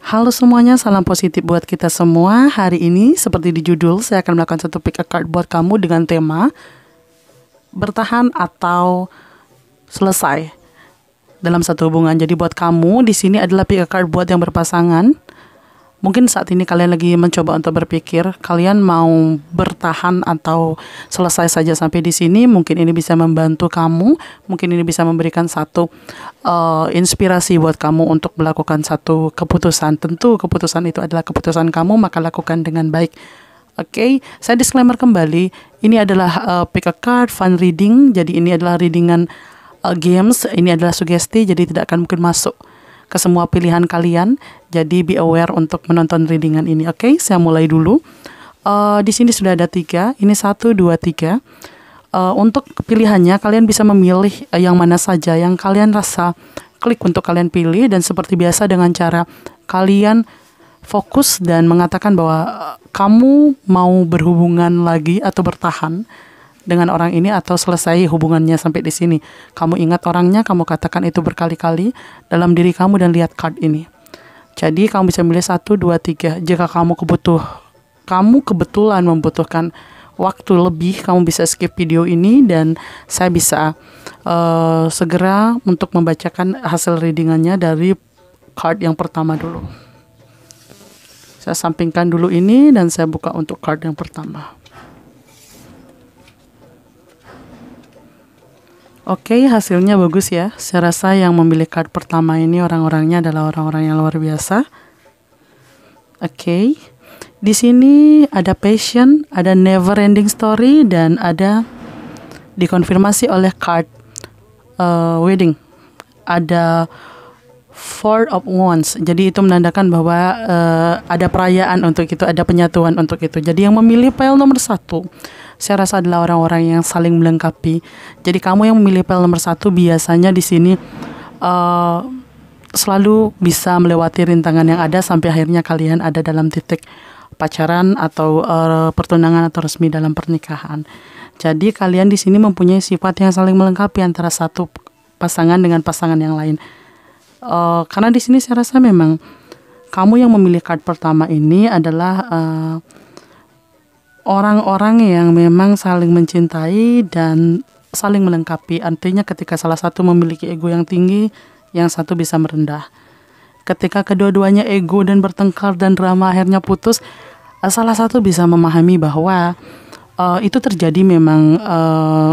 Halo semuanya, salam positif buat kita semua. Hari ini seperti di judul, saya akan melakukan satu pick a card buat kamu dengan tema bertahan atau selesai dalam satu hubungan. Jadi buat kamu di sini adalah pick a card buat yang berpasangan. Mungkin saat ini kalian lagi mencoba untuk berpikir kalian mau bertahan atau selesai saja sampai di sini. Mungkin ini bisa membantu kamu, mungkin ini bisa memberikan satu inspirasi buat kamu untuk melakukan satu keputusan. Tentu keputusan itu adalah keputusan kamu, maka lakukan dengan baik. Oke, saya disclaimer kembali. Ini adalah pick a card fun reading. Jadi ini adalah readingan games. Ini adalah sugesti, jadi tidak akan mungkin masuk ke semua pilihan kalian. Jadi be aware untuk menonton readingan ini. Oke, saya mulai dulu. Di sini sudah ada 3. Ini 1, 2, 3. Untuk pilihannya kalian bisa memilih yang mana saja yang kalian rasa klik untuk kalian pilih, dan seperti biasa dengan cara kalian fokus dan mengatakan bahwa kamu mau berhubungan lagi atau bertahan dengan orang ini atau selesai hubungannya sampai di sini. Kamu ingat orangnya, kamu katakan itu berkali-kali dalam diri kamu dan lihat card ini. Jadi kamu bisa milih 1, 2, 3. Jika kamu kebetulan membutuhkan waktu lebih, kamu bisa skip video ini dan saya bisa segera untuk membacakan hasil readingannya dari card yang pertama dulu. Saya sampingkan dulu ini dan saya buka untuk card yang pertama. Oke, hasilnya bagus ya. Saya rasa yang memilih card pertama ini orang-orangnya adalah orang-orang yang luar biasa. Oke. Di sini ada passion, ada never ending story, dan ada dikonfirmasi oleh card wedding. Ada Four of Wands. Jadi itu menandakan bahwa ada perayaan untuk itu, ada penyatuan untuk itu. Jadi yang memilih pile nomor 1, saya rasa adalah orang-orang yang saling melengkapi. Jadi kamu yang memilih pile nomor 1 biasanya di sini selalu bisa melewati rintangan yang ada sampai akhirnya kalian ada dalam titik pacaran atau pertunangan atau resmi dalam pernikahan. Jadi kalian di sini mempunyai sifat yang saling melengkapi antara satu pasangan dengan pasangan yang lain. Karena di sini saya rasa memang kamu yang memilih card pertama ini adalah orang-orang yang memang saling mencintai dan saling melengkapi. Artinya ketika salah satu memiliki ego yang tinggi, yang satu bisa merendah. Ketika kedua-duanya ego dan bertengkar dan drama akhirnya putus, salah satu bisa memahami bahwa itu terjadi memang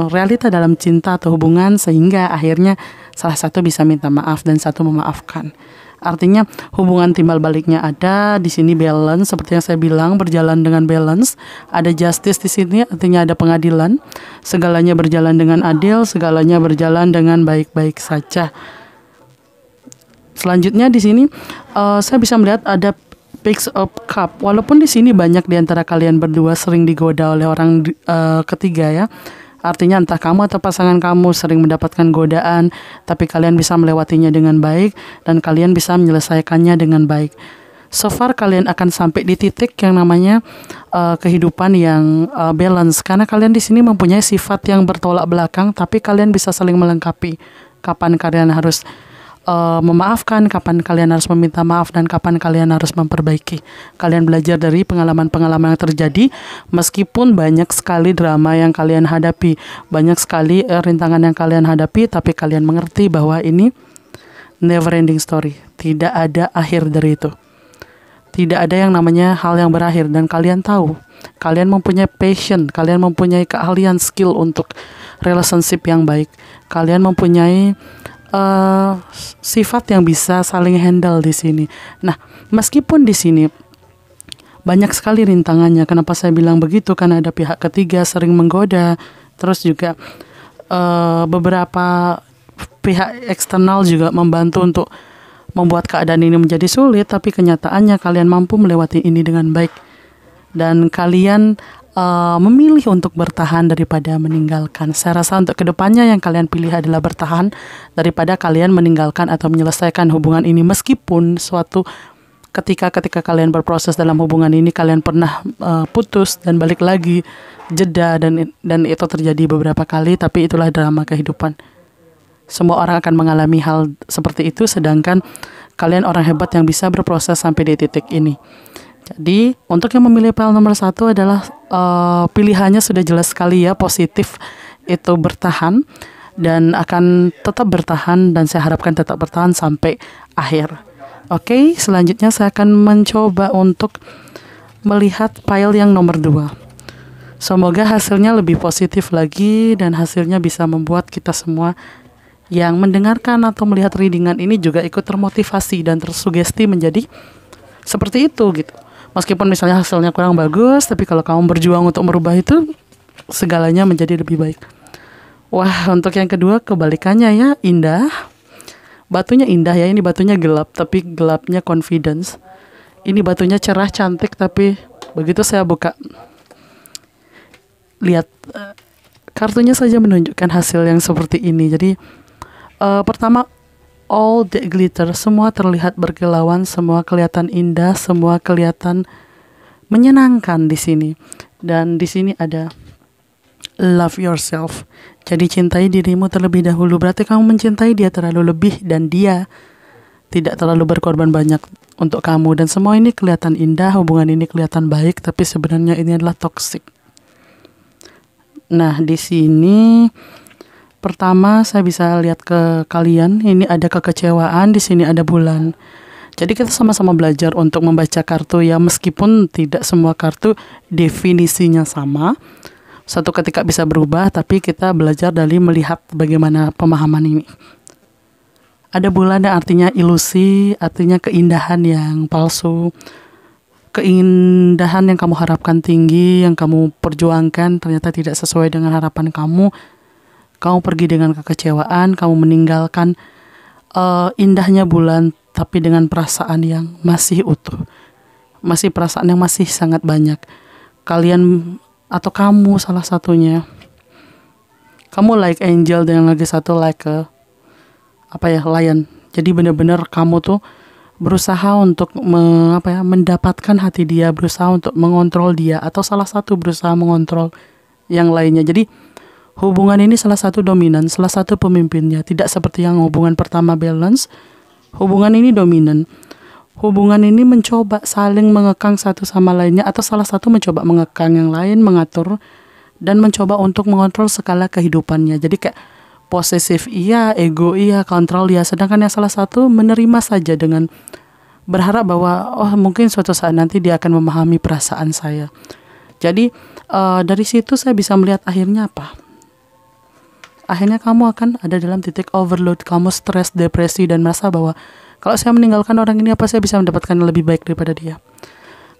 realita dalam cinta atau hubungan, sehingga akhirnya salah satu bisa minta maaf dan satu memaafkan. Artinya hubungan timbal baliknya ada di sini, balance seperti yang saya bilang, berjalan dengan balance. Ada justice di sini, artinya ada pengadilan. Segalanya berjalan dengan adil, segalanya berjalan dengan baik-baik saja. Selanjutnya di sini saya bisa melihat ada Page of Cup. Walaupun di sini banyak di antara kalian berdua sering digoda oleh orang ketiga ya. Artinya entah kamu atau pasangan kamu sering mendapatkan godaan, tapi kalian bisa melewatinya dengan baik dan kalian bisa menyelesaikannya dengan baik. So far kalian akan sampai di titik yang namanya kehidupan yang balance, karena kalian di sini mempunyai sifat yang bertolak belakang, tapi kalian bisa saling melengkapi. Kapan kalian harus memaafkan, kapan kalian harus meminta maaf, dan kapan kalian harus memperbaiki. Kalian belajar dari pengalaman-pengalaman yang terjadi, meskipun banyak sekali drama yang kalian hadapi, banyak sekali rintangan yang kalian hadapi, tapi kalian mengerti bahwa ini never ending story. Tidak ada akhir dari itu. Tidak ada yang namanya hal yang berakhir, dan kalian tahu, kalian mempunyai passion, kalian mempunyai keahlian, skill untuk relationship yang baik. Kalian mempunyai sifat yang bisa saling handle di sini. Nah, meskipun di sini banyak sekali rintangannya. Kenapa saya bilang begitu? Karena ada pihak ketiga sering menggoda. Terus juga beberapa pihak eksternal juga membantu untuk membuat keadaan ini menjadi sulit. Tapi kenyataannya kalian mampu melewati ini dengan baik. Dan kalian memilih untuk bertahan daripada meninggalkan. Saya rasa untuk kedepannya yang kalian pilih adalah bertahan daripada kalian meninggalkan atau menyelesaikan hubungan ini. Meskipun suatu ketika kalian berproses dalam hubungan ini, kalian pernah putus dan balik lagi, jeda, dan itu terjadi beberapa kali, tapi itulah drama kehidupan. Semua orang akan mengalami hal seperti itu, sedangkan Kalian orang hebat yang bisa berproses sampai di titik ini. Jadi untuk yang memilih PL nomor 1 adalah pilihannya sudah jelas sekali ya, positif, itu bertahan dan akan tetap bertahan, dan saya harapkan tetap bertahan sampai akhir. Oke, selanjutnya saya akan mencoba untuk melihat file yang nomor 2. Semoga hasilnya lebih positif lagi dan hasilnya bisa membuat kita semua yang mendengarkan atau melihat readingan ini juga ikut termotivasi dan tersugesti menjadi seperti itu gitu. Meskipun misalnya hasilnya kurang bagus, tapi kalau kamu berjuang untuk merubah itu, segalanya menjadi lebih baik. Wah, untuk yang kedua kebalikannya ya, indah. Batunya indah ya, ini batunya gelap, tapi gelapnya confidence. Ini batunya cerah, cantik, tapi begitu saya buka, lihat kartunya saja menunjukkan hasil yang seperti ini. Jadi pertama, all the glitter, semua terlihat berkilauan, semua kelihatan indah, semua kelihatan menyenangkan di sini. Dan di sini ada love yourself. Jadi cintai dirimu terlebih dahulu. Berarti kamu mencintai dia terlalu lebih dan dia tidak terlalu berkorban banyak untuk kamu. Dan semua ini kelihatan indah, hubungan ini kelihatan baik, tapi sebenarnya ini adalah toxic. Nah, di sini pertama saya bisa lihat ke kalian, ini ada kekecewaan, di sini ada bulan. Jadi kita sama-sama belajar untuk membaca kartu ya, meskipun tidak semua kartu definisinya sama. Satu ketika bisa berubah, tapi kita belajar dari melihat bagaimana pemahaman ini. Ada bulan yang artinya ilusi, artinya keindahan yang palsu. Keindahan yang kamu harapkan tinggi, yang kamu perjuangkan ternyata tidak sesuai dengan harapan kamu. Kamu pergi dengan kekecewaan, kamu meninggalkan indahnya bulan, tapi dengan perasaan yang masih utuh. Masih perasaan yang masih sangat banyak. Kalian atau kamu salah satunya, kamu like angel dan yang lagi satu like lion. Jadi benar-benar kamu tuh berusaha untuk mendapatkan hati dia, berusaha untuk mengontrol dia, atau salah satu berusaha mengontrol yang lainnya. Jadi hubungan ini salah satu dominan, salah satu pemimpinnya. Tidak seperti yang hubungan pertama balance. Hubungan ini dominan. Hubungan ini mencoba saling mengekang satu sama lainnya, atau salah satu mencoba mengekang yang lain, mengatur, dan mencoba untuk mengontrol skala kehidupannya. Jadi kayak posesif iya, ego iya, kontrol iya. Sedangkan yang salah satu menerima saja dengan berharap bahwa mungkin suatu saat nanti dia akan memahami perasaan saya. Jadi dari situ saya bisa melihat akhirnya apa? Akhirnya kamu akan ada dalam titik overload, kamu stres, depresi, dan merasa bahwa kalau saya meninggalkan orang ini, apa saya bisa mendapatkan yang lebih baik daripada dia?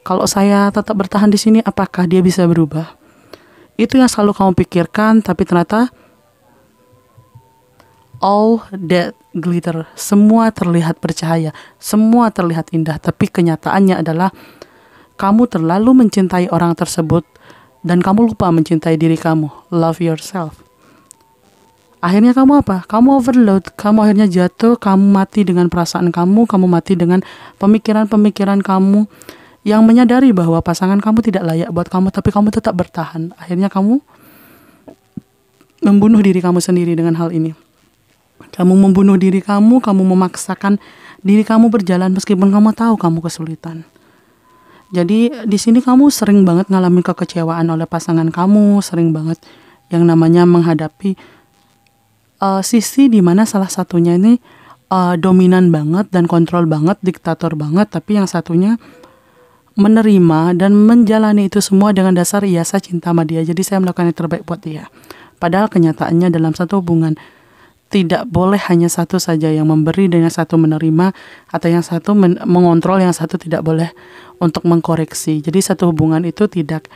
Kalau saya tetap bertahan di sini, apakah dia bisa berubah? Itu yang selalu kamu pikirkan, tapi ternyata all that glitter, semua terlihat bercahaya, semua terlihat indah, tapi kenyataannya adalah kamu terlalu mencintai orang tersebut dan kamu lupa mencintai diri kamu. Love yourself. Akhirnya kamu apa? Kamu overload, kamu akhirnya jatuh, kamu mati dengan perasaan kamu mati dengan pemikiran-pemikiran kamu yang menyadari bahwa pasangan kamu tidak layak buat kamu, tapi kamu tetap bertahan. Akhirnya kamu membunuh diri kamu sendiri dengan hal ini. Kamu membunuh diri kamu memaksakan diri kamu berjalan meskipun kamu tahu kamu kesulitan. Jadi di sini kamu sering banget ngalamin kekecewaan oleh pasangan kamu, sering banget yang namanya menghadapi sisi dimana salah satunya ini dominan banget dan kontrol banget, diktator banget, tapi yang satunya menerima dan menjalani itu semua dengan dasar iya saya cinta sama dia, jadi saya melakukan yang terbaik buat dia. Padahal kenyataannya dalam satu hubungan tidak boleh hanya satu saja yang memberi dan yang satu menerima, atau yang satu mengontrol, yang satu tidak boleh untuk mengkoreksi. Jadi satu hubungan itu tidak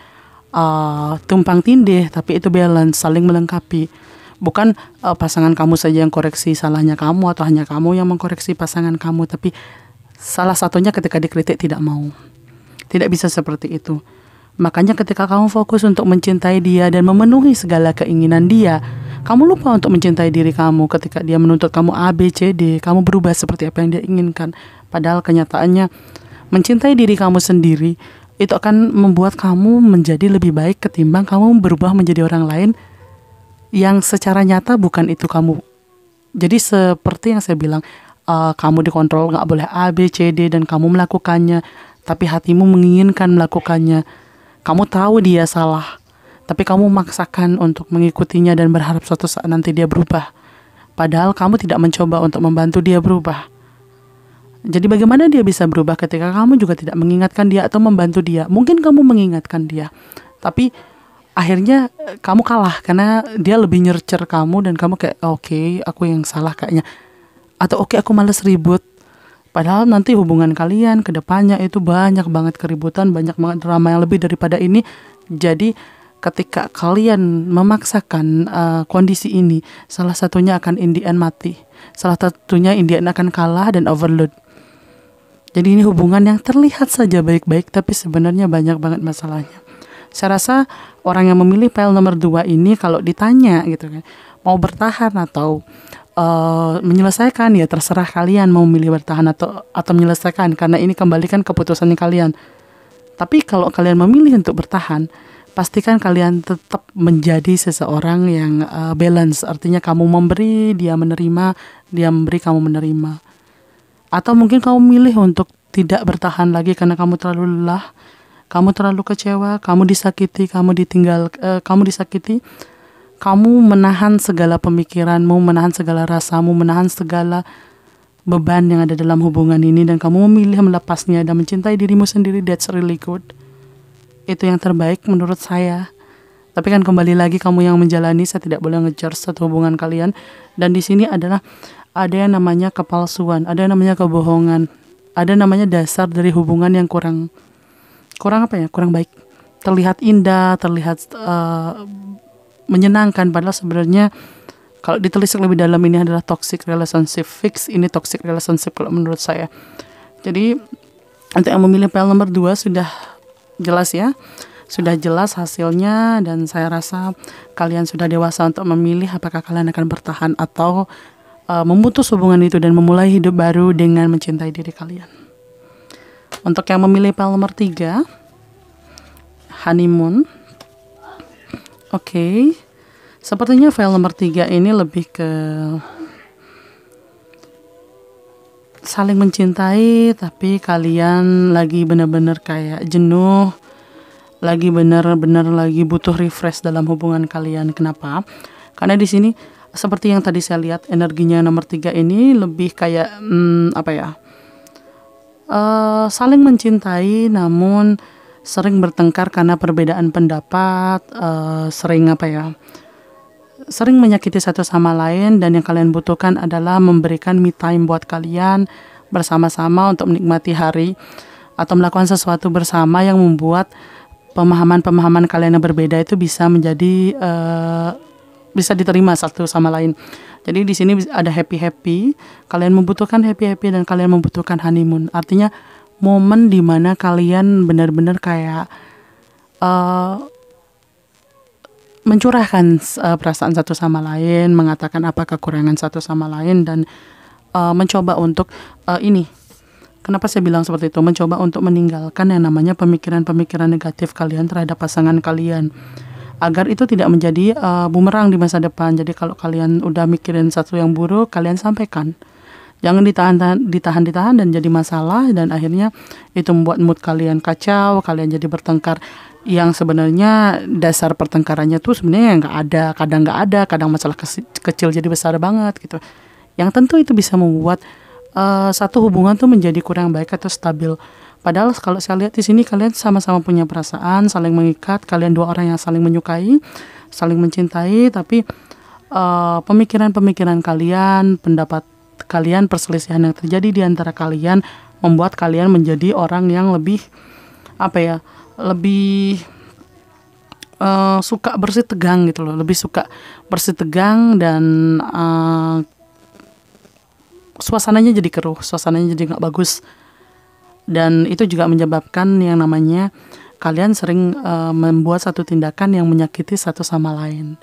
tumpang tindih, tapi itu balance, saling melengkapi. Bukan pasangan kamu saja yang koreksi salahnya kamu, atau hanya kamu yang mengkoreksi pasangan kamu, tapi salah satunya ketika dikritik tidak mau. Tidak bisa seperti itu. Makanya ketika kamu fokus untuk mencintai dia dan memenuhi segala keinginan dia, kamu lupa untuk mencintai diri kamu. Ketika dia menuntut kamu A, B, C, D, kamu berubah seperti apa yang dia inginkan. Padahal kenyataannya mencintai diri kamu sendiri itu akan membuat kamu menjadi lebih baik ketimbang kamu berubah menjadi orang lain yang secara nyata bukan itu kamu. Jadi seperti yang saya bilang, kamu dikontrol, nggak boleh A, B, C, D, dan kamu melakukannya, tapi hatimu menginginkan melakukannya. Kamu tahu dia salah, tapi kamu memaksakan untuk mengikutinya dan berharap suatu saat nanti dia berubah. Padahal kamu tidak mencoba untuk membantu dia berubah. Jadi bagaimana dia bisa berubah ketika kamu juga tidak mengingatkan dia atau membantu dia? Mungkin kamu mengingatkan dia, tapi akhirnya kamu kalah karena dia lebih nurture kamu dan kamu kayak oke, aku yang salah kayaknya. Atau oke, aku males ribut. Padahal nanti hubungan kalian ke depannya itu banyak banget keributan, banyak banget drama yang lebih daripada ini. Jadi ketika kalian memaksakan kondisi ini, salah satunya akan in the end mati. Salah satunya in the end akan kalah dan overload. Jadi ini hubungan yang terlihat saja baik-baik, tapi sebenarnya banyak banget masalahnya. Saya rasa orang yang memilih PL nomor 2 ini kalau ditanya gitu kan, mau bertahan atau menyelesaikan, ya terserah kalian mau memilih bertahan atau menyelesaikan, karena ini kembalikan keputusan kalian. Tapi kalau kalian memilih untuk bertahan, pastikan kalian tetap menjadi seseorang yang balance. Artinya kamu memberi, dia menerima, dia memberi, kamu menerima. Atau mungkin kamu milih untuk tidak bertahan lagi karena kamu terlalu lelah, kamu terlalu kecewa, kamu disakiti, kamu ditinggal, kamu disakiti, kamu menahan segala pemikiranmu, menahan segala rasamu, menahan segala beban yang ada dalam hubungan ini, dan kamu memilih melepasnya dan mencintai dirimu sendiri. That's really good. Itu yang terbaik menurut saya. Tapi kan kembali lagi kamu yang menjalani, saya tidak boleh nge-judge satu hubungan kalian. Dan di sini adalah ada yang namanya kepalsuan, ada yang namanya kebohongan, ada namanya dasar dari hubungan yang kurang baik. Terlihat indah, terlihat menyenangkan, padahal sebenarnya kalau ditelisik lebih dalam ini adalah toxic relationship. Fix ini toxic relationship kalau menurut saya. Jadi untuk yang memilih PL nomor 2 sudah jelas ya, sudah jelas hasilnya, dan saya rasa kalian sudah dewasa untuk memilih apakah kalian akan bertahan atau memutus hubungan itu dan memulai hidup baru dengan mencintai diri kalian. Untuk yang memilih PL nomor 3, honeymoon. Oke. Sepertinya file nomor 3 ini lebih ke saling mencintai, tapi kalian lagi benar-benar kayak jenuh, lagi benar-benar lagi butuh refresh dalam hubungan kalian. Kenapa? Karena di sini seperti yang tadi saya lihat, energinya nomor 3 ini lebih kayak saling mencintai namun sering bertengkar karena perbedaan pendapat, sering menyakiti satu sama lain, dan yang kalian butuhkan adalah memberikan me time buat kalian bersama-sama untuk menikmati hari atau melakukan sesuatu bersama yang membuat pemahaman-pemahaman kalian yang berbeda itu bisa menjadi bisa diterima satu sama lain. Jadi di sini ada happy, kalian membutuhkan happy dan kalian membutuhkan honeymoon. Artinya momen dimana kalian benar-benar kayak mencurahkan perasaan satu sama lain, mengatakan apa kekurangan satu sama lain, dan mencoba untuk kenapa saya bilang seperti itu? Mencoba untuk meninggalkan yang namanya pemikiran-pemikiran negatif kalian terhadap pasangan kalian, agar itu tidak menjadi bumerang di masa depan. Jadi kalau kalian udah mikirin satu yang buruk, kalian sampaikan. Jangan ditahan dan jadi masalah, dan akhirnya itu membuat mood kalian kacau, kalian jadi bertengkar yang sebenarnya dasar pertengkarannya tuh sebenarnya nggak ada, kadang masalah kecil jadi besar banget gitu. Yang tentu itu bisa membuat satu hubungan tuh menjadi kurang baik atau stabil. Padahal kalau saya lihat di sini kalian sama-sama punya perasaan, saling mengikat, kalian dua orang yang saling menyukai, saling mencintai, tapi pemikiran-pemikiran kalian, pendapat kalian, perselisihan yang terjadi di antara kalian membuat kalian menjadi orang yang lebih lebih suka bersitegang gitu loh, lebih suka bersitegang, dan suasananya jadi keruh, suasananya jadi nggak bagus. Dan itu juga menyebabkan yang namanya kalian sering membuat satu tindakan yang menyakiti satu sama lain.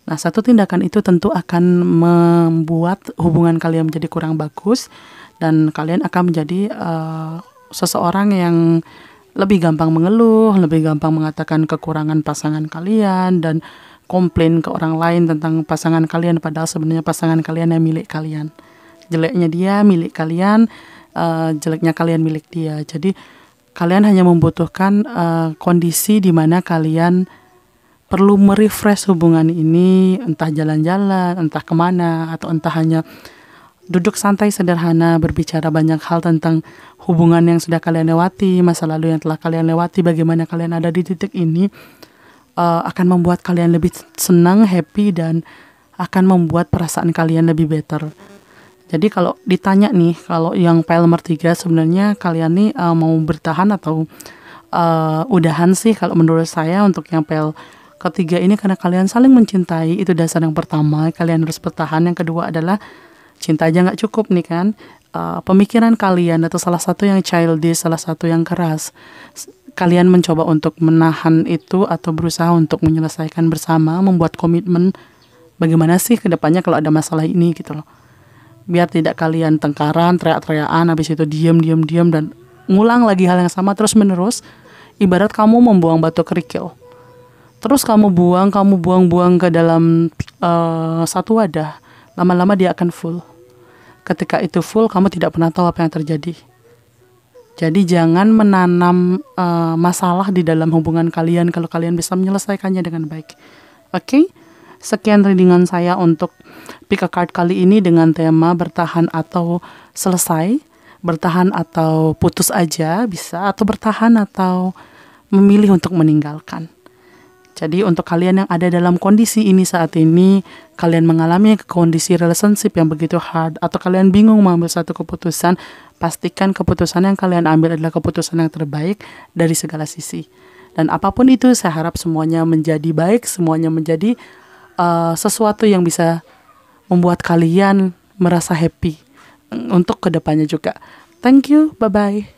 Nah, satu tindakan itu tentu akan membuat hubungan kalian menjadi kurang bagus, dan kalian akan menjadi seseorang yang lebih gampang mengeluh, lebih gampang mengatakan kekurangan pasangan kalian, dan komplain ke orang lain tentang pasangan kalian, padahal sebenarnya pasangan kalian yang milik kalian. jeleknya dia milik kalian, jeleknya kalian milik dia. Jadi kalian hanya membutuhkan kondisi di mana kalian perlu merefresh hubungan ini, entah jalan-jalan, entah kemana, atau entah hanya duduk santai sederhana, berbicara banyak hal tentang hubungan yang sudah kalian lewati, masa lalu yang telah kalian lewati, bagaimana kalian ada di titik ini, akan membuat kalian lebih senang, happy, dan akan membuat perasaan kalian lebih better. Jadi kalau ditanya nih, kalau yang file nomor 3 sebenarnya kalian nih mau bertahan atau udahan sih kalau menurut saya untuk yang file ketiga ini, karena kalian saling mencintai, itu dasar yang pertama, kalian harus bertahan. Yang kedua adalah cinta aja nggak cukup nih kan, pemikiran kalian atau salah satu yang childish, salah satu yang keras, kalian mencoba untuk menahan itu atau berusaha untuk menyelesaikan bersama, membuat komitmen bagaimana sih kedepannya kalau ada masalah ini gitu loh, biar tidak kalian tengkaran, teriak-teriakan, habis itu diam dan ngulang lagi hal yang sama terus menerus. Ibarat kamu membuang batu kerikil, terus kamu buang ke dalam satu wadah, lama-lama dia akan full. Ketika itu full, kamu tidak pernah tahu apa yang terjadi. Jadi jangan menanam masalah di dalam hubungan kalian kalau kalian bisa menyelesaikannya dengan baik. Oke? Sekian readingan saya untuk pick a card kali ini dengan tema bertahan atau selesai, bertahan atau putus aja bisa, atau bertahan atau memilih untuk meninggalkan. Jadi untuk kalian yang ada dalam kondisi ini saat ini, kalian mengalami kondisi relationship yang begitu hard, atau kalian bingung mengambil satu keputusan, pastikan keputusan yang kalian ambil adalah keputusan yang terbaik dari segala sisi. Dan apapun itu, saya harap semuanya menjadi baik, semuanya menjadi sesuatu yang bisa membuat kalian merasa happy untuk kedepannya juga. Thank you, bye-bye.